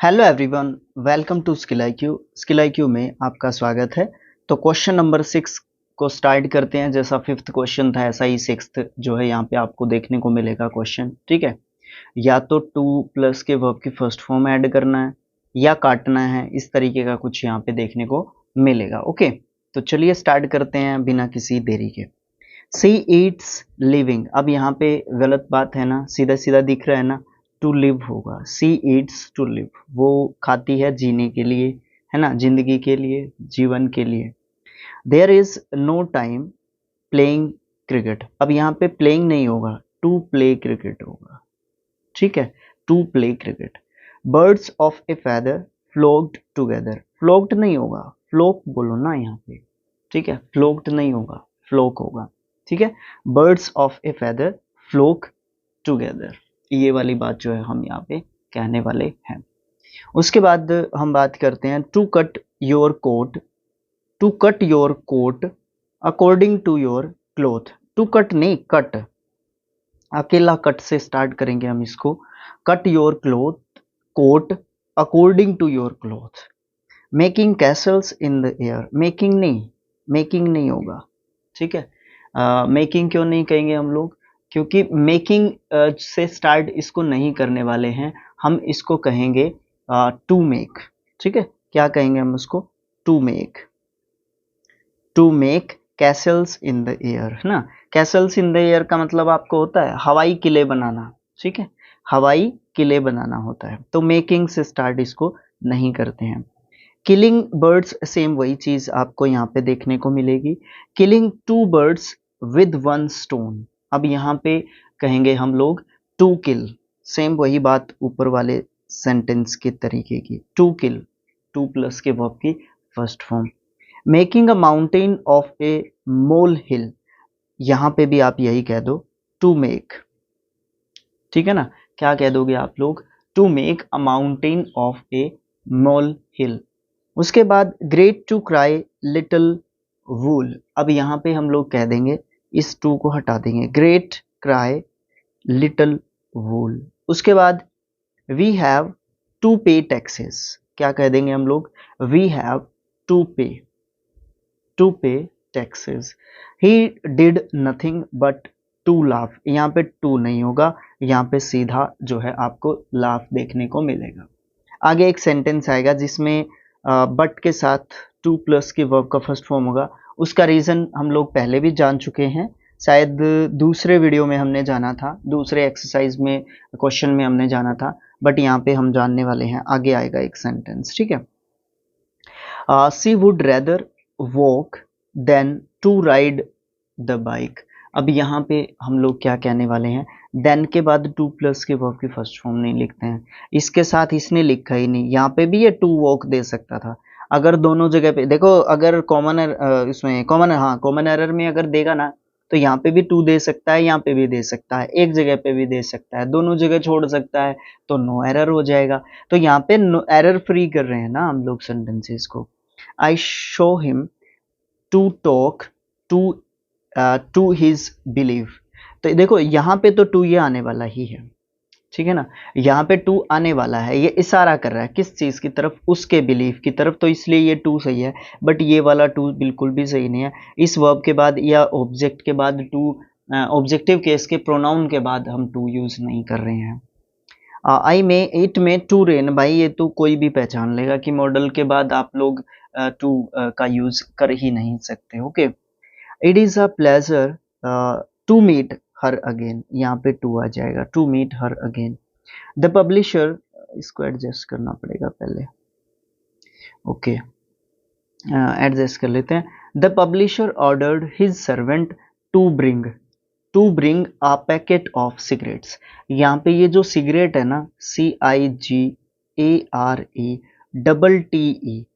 Hello everyone, welcome to skill IQ. Skill IQ में आपका स्वागत है। तो क्वेश्चन नंबर 6 को स्टार्ट करते हैं। जैसा फिफ्थ क्वेश्चन था ऐसा ही सिक्स्थ जो है यहाँ पे आपको देखने को मिलेगा क्वेश्चन। ठीक है, या तो टू प्लस के वर्ब की फर्स्ट फॉर्म ऐड करना है या काटना है, इस तरीके का कुछ यहाँ पे देखने को मिलेगा। ओके, तो चलिए स्टार्ट करते हैं बिना किसी देरी के। सी ईट्स लिविंग, अब यहाँ पे गलत बात है ना, सीधा सीधा दिख रहा है ना, टू लिव होगा। सी ईट्स टू लिव, वो खाती है जीने के लिए, है ना, जिंदगी के लिए, जीवन के लिए। There is no time playing cricket, अब यहाँ पे प्लेइंग नहीं होगा, टू प्ले क्रिकेट होगा। ठीक है, to play cricket. Birds of a feather flocked together, flocked नहीं होगा, फ्लोक बोलो ना यहाँ पे। ठीक है, फ्लोक्ड नहीं होगा, फ्लोक होगा। ठीक है, birds of a feather flock together, ये वाली बात जो है हम यहाँ पे कहने वाले हैं। उसके बाद हम बात करते हैं to cut your coat, to cut your coat according to your cloth. To cut नहीं, कट, अकेला कट से स्टार्ट करेंगे हम इसको। Cut your cloth coat according to your cloth. Making castles in the air, making नहीं, making नहीं होगा। ठीक है, मेकिंग क्यों नहीं कहेंगे हम लोग, क्योंकि मेकिंग से स्टार्ट इसको नहीं करने वाले हैं, हम इसको कहेंगे टू मेक। ठीक है, क्या कहेंगे हम उसको, to make. To make castles in the air, है ना। कैसल्स इन द एयर का मतलब आपको होता है हवाई किले बनाना। ठीक है, हवाई किले बनाना होता है, तो मेकिंग से स्टार्ट इसको नहीं करते हैं। किलिंग बर्ड्स, सेम वही चीज आपको यहाँ पे देखने को मिलेगी। Killing two birds with one stone, अब यहाँ पे कहेंगे हम लोग टू किल, सेम वही बात ऊपर वाले सेंटेंस के तरीके की। टू किल, टू प्लस के वर्ब की first form. Making a mountain of a molehill, यहाँ पे भी आप यही कह दो, टू मेक। ठीक है ना, क्या कह दोगे आप लोग, to make a mountain of a molehill. उसके बाद great to cry little wool, अब यहाँ पे हम लोग कह देंगे, इस टू को हटा देंगे, ग्रेट क्राई लिटिल वूल। उसके बाद we have to pay taxes, क्या कह देंगे हम लोग, we have to pay taxes. He did nothing but to laugh, यहाँ पे टू नहीं होगा, यहाँ पे सीधा जो है आपको लाफ देखने को मिलेगा। आगे एक सेंटेंस आएगा जिसमें बट के साथ टू प्लस के वर्ब का फर्स्ट फॉर्म होगा। उसका रीज़न हम लोग पहले भी जान चुके हैं, शायद दूसरे वीडियो में हमने जाना था, दूसरे एक्सरसाइज में क्वेश्चन में हमने जाना था, बट यहाँ पे हम जानने वाले हैं। आगे आएगा एक सेंटेंस। ठीक है, she would rather walk than to ride the bike, अब यहाँ पे हम लोग क्या कहने वाले हैं, देन के बाद टू प्लस के वर्ब की फर्स्ट फॉर्म नहीं लिखते हैं, इसके साथ इसने लिखा ही नहीं। यहाँ पे भी ये टू वॉक दे सकता था, अगर दोनों जगह पे देखो, अगर कॉमन इसमें कॉमन, हाँ कॉमन एरर में अगर देगा ना, तो यहाँ पे भी टू दे सकता है, यहाँ पे भी दे सकता है, एक जगह पे भी दे सकता है, दोनों जगह छोड़ सकता है, तो नो एरर हो जाएगा। तो यहाँ पे एरर फ्री कर रहे हैं ना हम लोग सेंटेंसेस को। I show him to talk to to his believe, तो देखो यहाँ पे तो टू ये आने वाला ही है। ठीक है ना, यहाँ पे टू आने वाला है, ये इशारा कर रहा है किस चीज की तरफ, उसके बिलीफ की तरफ, तो इसलिए ये टू सही है। बट ये वाला टू बिल्कुल भी सही नहीं है। इस वर्ब के बाद या ऑब्जेक्ट के बाद टू, ऑब्जेक्टिव केस के प्रोनाउन के बाद हम टू यूज नहीं कर रहे हैं। आई में इट में टू रेन, भाई ये तो कोई भी पहचान लेगा कि मॉडल के बाद आप लोग टू का यूज कर ही नहीं सकते। Okay, it is a pleasure to meet her again, यहाँ पे टू आ जाएगा, to meet her again. The publisher, इसको एडजस्ट करना पड़ेगा पहले। ओके, एडजस्ट कर लेते हैं। The publisher ordered his servant to bring, to bring a packet of cigarettes, यहाँ पे ये जो सिगरेट है ना, CIGARE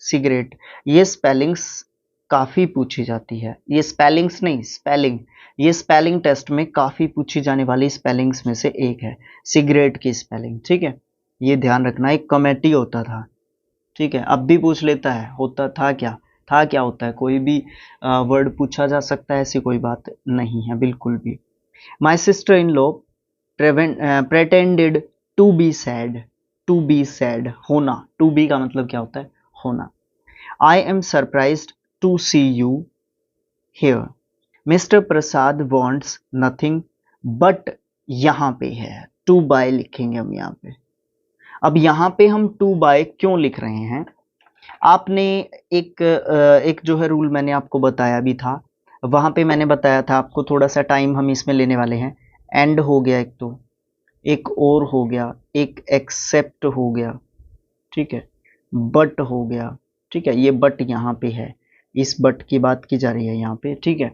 सिगरेट, ये स्पेलिंग्स काफ़ी पूछी जाती है, ये स्पेलिंग्स नहीं स्पेलिंग, ये स्पेलिंग टेस्ट में काफ़ी पूछी जाने वाली स्पेलिंग्स में से एक है सिगरेट की स्पेलिंग। ठीक है, ये ध्यान रखना, एक कमेटी होता था। ठीक है, अब भी पूछ लेता है, होता था क्या, था क्या होता है, कोई भी वर्ड पूछा जा सकता है, ऐसी कोई बात नहीं है बिल्कुल भी। My sister in law pretended to be sad, to be sad, होना, टू बी का मतलब क्या होता है, होना। I am surprised to see you here, mister Prasad wants nothing but, यहां पे है टू बाय लिखेंगे हम यहाँ पे। अब यहाँ पे हम टू बाय क्यों लिख रहे हैं, आपने एक जो है रूल मैंने आपको बताया भी था, वहां पे मैंने बताया था आपको, थोड़ा सा टाइम हम इसमें लेने वाले हैं। एंड हो गया एक, तो एक और हो गया, एक एक्सेप्ट हो गया, ठीक है, बट हो गया, ठीक है, ये बट यहाँ पे है, इस बट की बात की जा रही है यहाँ पे, ठीक है,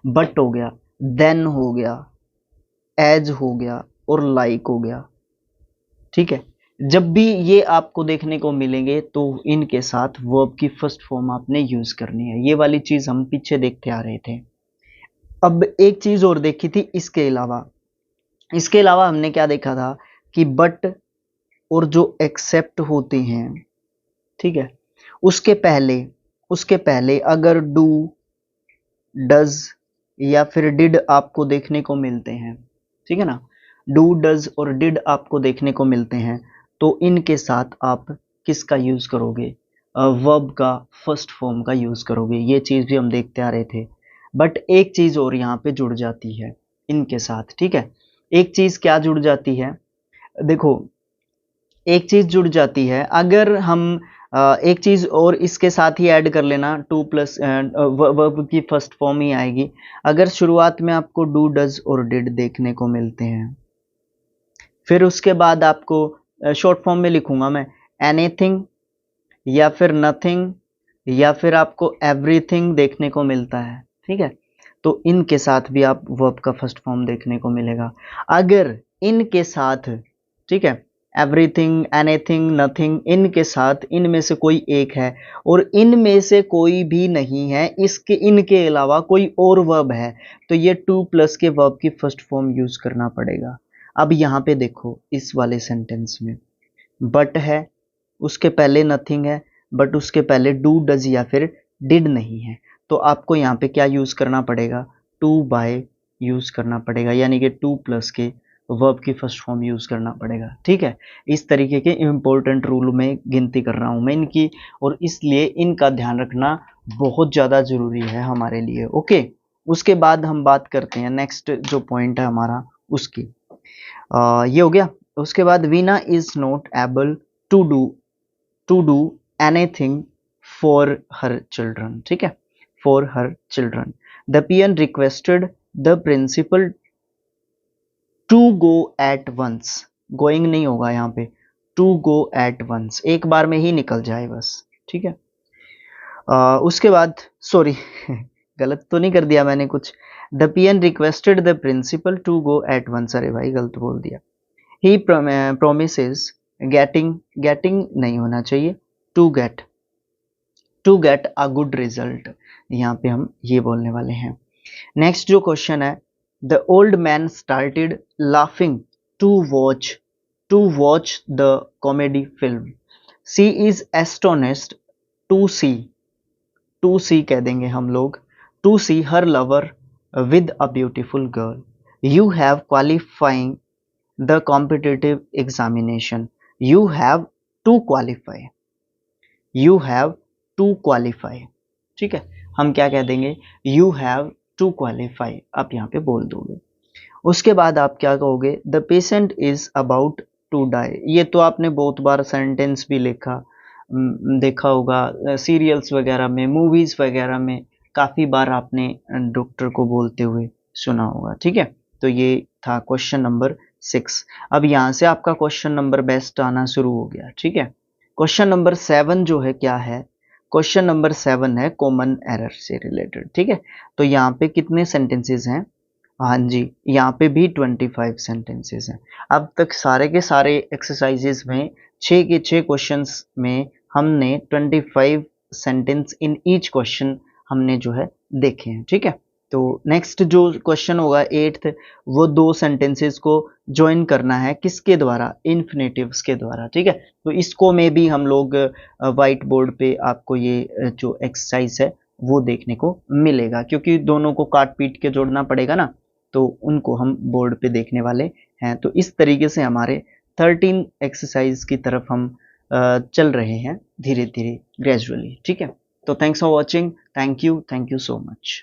बट हो गया, देन हो गया, एज हो गया और लाइक हो गया, ठीक है। जब भी ये आपको देखने को मिलेंगे तो इनके साथ वर्ब की फर्स्ट फॉर्म आपने यूज करनी है। ये वाली चीज हम पीछे देखते आ रहे थे। अब एक चीज और देखी थी इसके अलावा, इसके अलावा हमने क्या देखा था कि बट और जो एक्सेप्ट होते हैं, ठीक है, उसके पहले अगर डू, डज या फिर डिड आपको देखने को मिलते हैं, ठीक है ना, डू, डज और डिड आपको देखने को मिलते हैं, तो इनके साथ आप किसका यूज करोगे, वर्ब का फर्स्ट फॉर्म का यूज करोगे। ये चीज भी हम देखते आ रहे थे। बट एक चीज और यहाँ पे जुड़ जाती है इनके साथ, ठीक है। एक चीज क्या जुड़ जाती है, देखो, एक चीज जुड़ जाती है, अगर हम एक चीज और इसके साथ ही ऐड कर लेना, टू प्लस वर्ब की फर्स्ट फॉर्म ही आएगी। अगर शुरुआत में आपको डू, डज और डिड देखने को मिलते हैं, फिर उसके बाद आपको शॉर्ट फॉर्म में लिखूंगा मैं, एनीथिंग या फिर नथिंग या फिर आपको एवरीथिंग देखने को मिलता है, ठीक है, तो इनके साथ भी आप वर्ब का फर्स्ट फॉर्म देखने को मिलेगा। अगर इनके साथ, ठीक है, एवरीथिंग, एनीथिंग, नथिंग, इनके साथ इनमें से कोई एक है और इनमें से कोई भी नहीं है, इसके इनके अलावा कोई और वर्ब है, तो ये टू प्लस के वर्ब की फर्स्ट फॉर्म यूज करना पड़ेगा। अब यहाँ पे देखो, इस वाले सेंटेंस में बट है, उसके पहले नथिंग है, बट उसके पहले डू, डज या फिर डिड नहीं है, तो आपको यहाँ पे क्या यूज करना पड़ेगा, टू बाय यूज करना पड़ेगा, यानी कि टू प्लस के वर्ब की फर्स्ट फॉर्म यूज करना पड़ेगा, ठीक है। इस तरीके के इंपॉर्टेंट रूल में गिनती कर रहा हूं मैं इनकी, और इसलिए इनका ध्यान रखना बहुत ज्यादा जरूरी है हमारे लिए, ओके। उसके बाद हम बात करते हैं नेक्स्ट जो पॉइंट है हमारा उसकी, ये हो गया। उसके बाद Veena is not able to do anything for her children, ठीक है, for her children. The peon requested the principal to go at once, going नहीं होगा यहाँ पे, टू गो एट वंस, एक बार में ही निकल जाए बस, ठीक है। उसके बाद सॉरी गलत तो नहीं कर दिया मैंने कुछ, the peon requested the principal to go at once, अरे भाई गलत बोल दिया। ही प्रोमिसेस गेटिंग, गेटिंग नहीं होना चाहिए, to get a good result, यहाँ पे हम ये बोलने वाले हैं। नेक्स्ट जो क्वेश्चन है, the old man started laughing to watch the comedy film, she is astonished to see कह देंगे हम लोग, to see her lover with a beautiful girl, you have qualifying the competitive examination, you have to qualify, you have to qualify, ठीक है, हम क्या कह देंगे, यू हैव टू क्वालिफाई, आप यहाँ पे बोल दोगे। उसके बाद आप क्या कहोगे, the patient is about to die, ये तो आपने बहुत बार सेंटेंस भी देखा होगा, सीरियल्स वगैरह में, मूवीज वगैरह में काफी बार आपने डॉक्टर को बोलते हुए सुना होगा, ठीक है। तो ये था क्वेश्चन नंबर 6। अब यहाँ से आपका क्वेश्चन नंबर बेस्ट आना शुरू हो गया, ठीक है। क्वेश्चन नंबर 7 जो है क्या है, क्वेश्चन नंबर 7 है कॉमन एरर से रिलेटेड, ठीक है। तो यहाँ पे कितने सेंटेंसेस हैं, हाँ जी, यहाँ पे भी 25 सेंटेंसेस हैं। अब तक सारे के सारे एक्सरसाइजेस में 6 के 6 क्वेश्चंस में हमने 25 सेंटेंस इन ईच क्वेश्चन हमने जो है देखे हैं, ठीक है। तो नेक्स्ट जो क्वेश्चन होगा 8th, वो 2 सेंटेंसेस को ज्वाइन करना है, किसके द्वारा, इन्फिनेटिव्स के द्वारा, ठीक है। तो इसको में भी हम लोग व्हाइट बोर्ड पे आपको ये जो एक्सरसाइज है वो देखने को मिलेगा, क्योंकि दोनों को काट पीट के जोड़ना पड़ेगा ना, तो उनको हम बोर्ड पे देखने वाले हैं। तो इस तरीके से हमारे 13 एक्सरसाइज की तरफ हम चल रहे हैं धीरे धीरे ग्रेजुअली। ठीक है, तो thanks for watching, thank you so much.